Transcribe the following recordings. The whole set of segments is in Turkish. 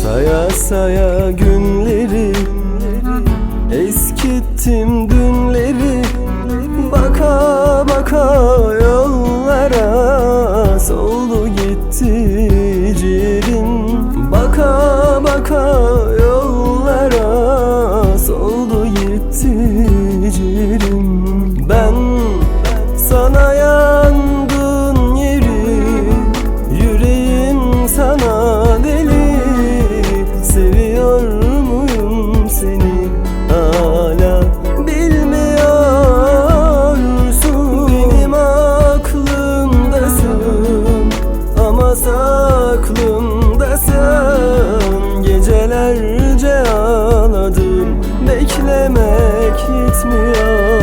Saya saya günleri, eskittim dünleri. Baka baka yollara, soldu gitti ciğerim. Baka baka yollara, soldu gitti ciğerim. Ben sana yandığın yeri, yüreğim sana deli. Seviyor muyum seni hala bilmiyorsun. Benim aklımdasın ama saklımdasın. Gecelerce ağladım, beklemek yetmiyor.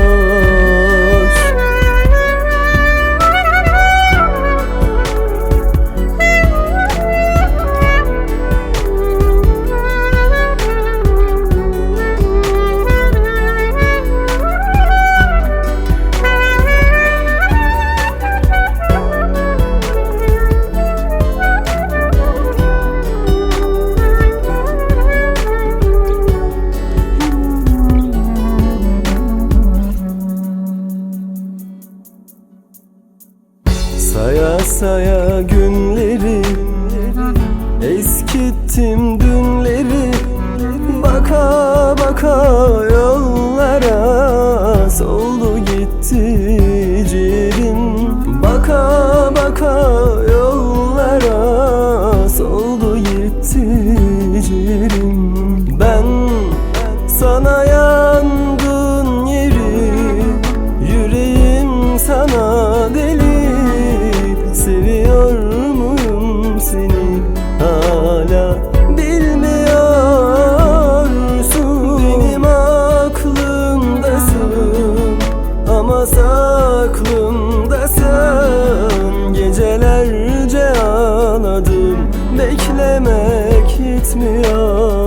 Saya saya günleri, eskittim dünleri. Baka baka yollara, soldu gitti ciğerim. Baka baka yollara, soldu gitti ciğerim. Ben sana yandığın yeri, yüreğim sana deli. Seviyor muyum seni hala bilmiyorsun. Benim aklımdasın ama saklımdasın. Gecelerce ağladım, beklemek yetmiyor.